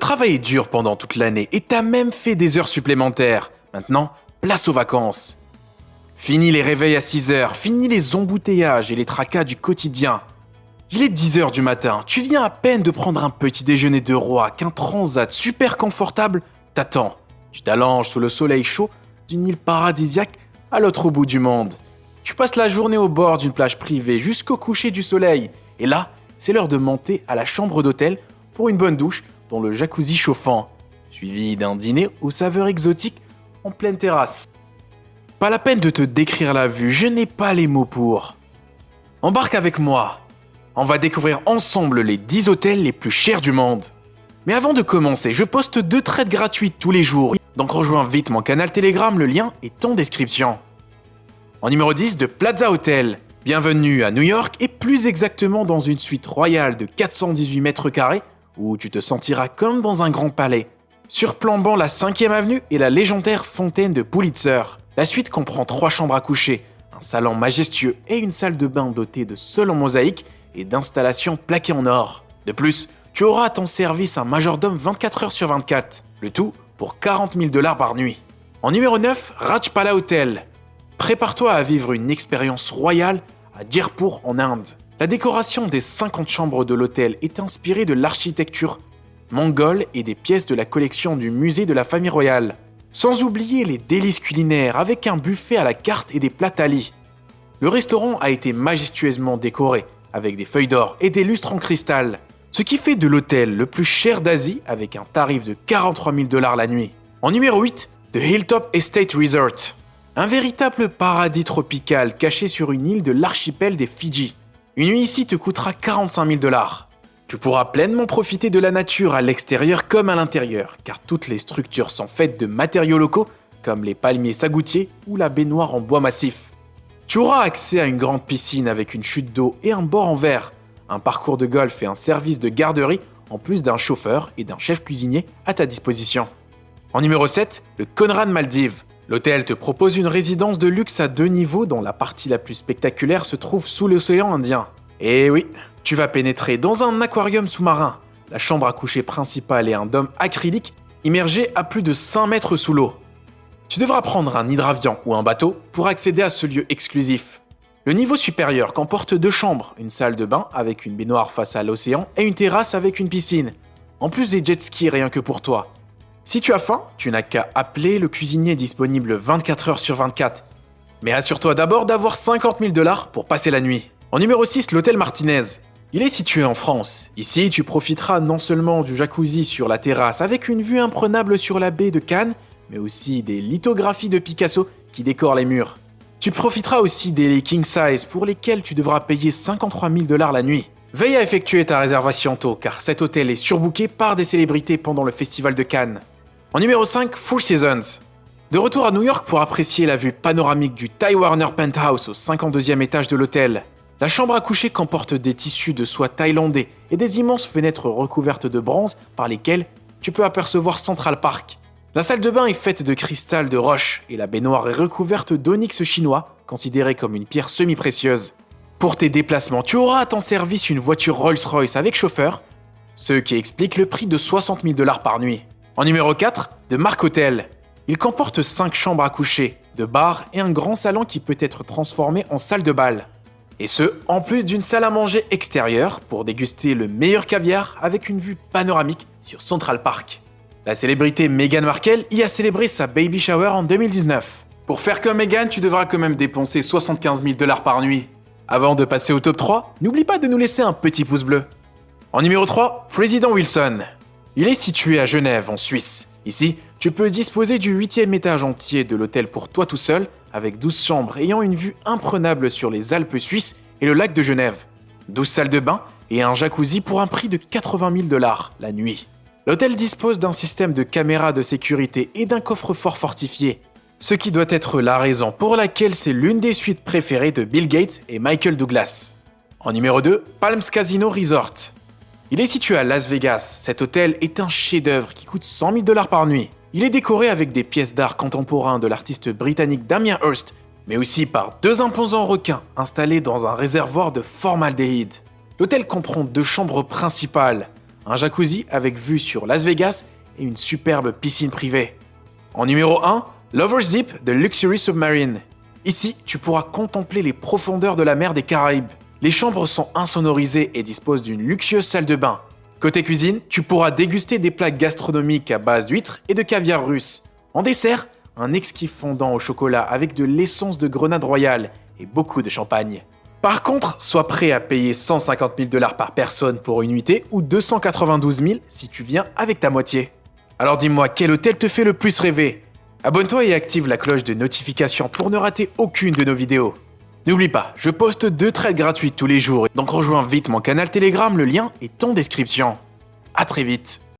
travaillé dur pendant toute l'année et t'as même fait des heures supplémentaires. Maintenant, place aux vacances. Fini les réveils à 6 heures, fini les embouteillages et les tracas du quotidien. Il est 10 heures du matin, tu viens à peine de prendre un petit déjeuner de roi qu'un transat super confortable t'attend. Tu t'allonges sous le soleil chaud d'une île paradisiaque à l'autre bout du monde. Tu passes la journée au bord d'une plage privée jusqu'au coucher du soleil. Et là, c'est l'heure de monter à la chambre d'hôtel pour une bonne douche dans le jacuzzi chauffant, suivi d'un dîner aux saveurs exotiques en pleine terrasse. Pas la peine de te décrire la vue, je n'ai pas les mots pour. Embarque avec moi. On va découvrir ensemble les 10 hôtels les plus chers du monde. Mais avant de commencer, je poste 2 trades gratuites tous les jours. Donc rejoins vite mon canal Telegram, le lien est en description. En numéro 10 de Plaza Hotel. Bienvenue à New York et plus exactement dans une suite royale de 418 mètres carrés où tu te sentiras comme dans un grand palais. Surplombant la 5e avenue et la légendaire fontaine de Pulitzer. La suite comprend 3 chambres à coucher, un salon majestueux et une salle de bain dotée de sols en mosaïque et d'installations plaquées en or. De plus, tu auras à ton service un majordome 24 heures sur 24, le tout pour $40 000 par nuit. En numéro 9, Rajpala Hotel. Prépare-toi à vivre une expérience royale à Jaipur en Inde. La décoration des 50 chambres de l'hôtel est inspirée de l'architecture mongole et des pièces de la collection du musée de la famille royale. Sans oublier les délices culinaires avec un buffet à la carte et des plats thalis. Le restaurant a été majestueusement décoré avec des feuilles d'or et des lustres en cristal, ce qui fait de l'hôtel le plus cher d'Asie avec un tarif de $43 000 la nuit. En numéro 8, The Hilltop Estate Resort. Un véritable paradis tropical caché sur une île de l'archipel des Fidji. Une nuit ici te coûtera $45 000. Tu pourras pleinement profiter de la nature à l'extérieur comme à l'intérieur, car toutes les structures sont faites de matériaux locaux, comme les palmiers sagoutiers ou la baignoire en bois massif. Tu auras accès à une grande piscine avec une chute d'eau et un bord en verre, un parcours de golf et un service de garderie, en plus d'un chauffeur et d'un chef cuisinier à ta disposition. En numéro 7, le Conrad Maldives. L'hôtel te propose une résidence de luxe à 2 niveaux dont la partie la plus spectaculaire se trouve sous l'océan Indien. Et oui, tu vas pénétrer dans un aquarium sous-marin. La chambre à coucher principale est un dôme acrylique immergé à plus de 5 mètres sous l'eau. Tu devras prendre un hydravion ou un bateau pour accéder à ce lieu exclusif. Le niveau supérieur comporte 2 chambres, une salle de bain avec une baignoire face à l'océan et une terrasse avec une piscine. En plus des jet skis rien que pour toi. Si tu as faim, tu n'as qu'à appeler le cuisinier disponible 24 heures sur 24. Mais assure-toi d'abord d'avoir $50 000 pour passer la nuit. En numéro 6, l'hôtel Martinez. Il est situé en France. Ici, tu profiteras non seulement du jacuzzi sur la terrasse avec une vue imprenable sur la baie de Cannes, mais aussi des lithographies de Picasso qui décorent les murs. Tu profiteras aussi des lits king size pour lesquels tu devras payer $53 000 la nuit. Veille à effectuer ta réservation tôt car cet hôtel est surbooké par des célébrités pendant le festival de Cannes. En numéro 5, Four Seasons. De retour à New York pour apprécier la vue panoramique du Ty Warner Penthouse au 52e étage de l'hôtel. La chambre à coucher comporte des tissus de soie thaïlandais et des immenses fenêtres recouvertes de bronze par lesquelles tu peux apercevoir Central Park. La salle de bain est faite de cristal de roche et la baignoire est recouverte d'onyx chinois, considéré comme une pierre semi-précieuse. Pour tes déplacements, tu auras à ton service une voiture Rolls-Royce avec chauffeur, ce qui explique le prix de $60 000 par nuit. En numéro 4, de Mark Hotel. Il comporte 5 chambres à coucher, 2 bars et un grand salon qui peut être transformé en salle de bal. Et ce, en plus d'une salle à manger extérieure pour déguster le meilleur caviar avec une vue panoramique sur Central Park. La célébrité Meghan Markle y a célébré sa baby shower en 2019. Pour faire comme Meghan, tu devras quand même dépenser $75 000 par nuit. Avant de passer au top 3, n'oublie pas de nous laisser un petit pouce bleu. En numéro 3, Président Wilson. Il est situé à Genève, en Suisse. Ici, tu peux disposer du 8e étage entier de l'hôtel pour toi tout seul, avec 12 chambres ayant une vue imprenable sur les Alpes suisses et le lac de Genève. 12 salles de bain et un jacuzzi pour un prix de $80 000 la nuit. L'hôtel dispose d'un système de caméras de sécurité et d'un coffre-fort fortifié, ce qui doit être la raison pour laquelle c'est l'une des suites préférées de Bill Gates et Michael Douglas. En numéro 2, Palms Casino Resort. Il est situé à Las Vegas. Cet hôtel est un chef-d'œuvre qui coûte $100 000 par nuit. Il est décoré avec des pièces d'art contemporain de l'artiste britannique Damien Hirst, mais aussi par 2 imposants requins installés dans un réservoir de formaldéhyde. L'hôtel comprend 2 chambres principales, un jacuzzi avec vue sur Las Vegas et une superbe piscine privée. En numéro 1, Lover's Deep de Luxury Submarine. Ici, tu pourras contempler les profondeurs de la mer des Caraïbes. Les chambres sont insonorisées et disposent d'une luxueuse salle de bain. Côté cuisine, tu pourras déguster des plats gastronomiques à base d'huîtres et de caviar russe. En dessert, un exquis fondant au chocolat avec de l'essence de grenade royale et beaucoup de champagne. Par contre, sois prêt à payer 150 000 $ par personne pour une nuitée ou 292 000 si tu viens avec ta moitié. Alors dis-moi, quel hôtel te fait le plus rêver? Abonne-toi et active la cloche de notification pour ne rater aucune de nos vidéos. N'oublie pas, je poste 2 trades gratuites tous les jours, donc rejoins vite mon canal Telegram, le lien est en description. À très vite.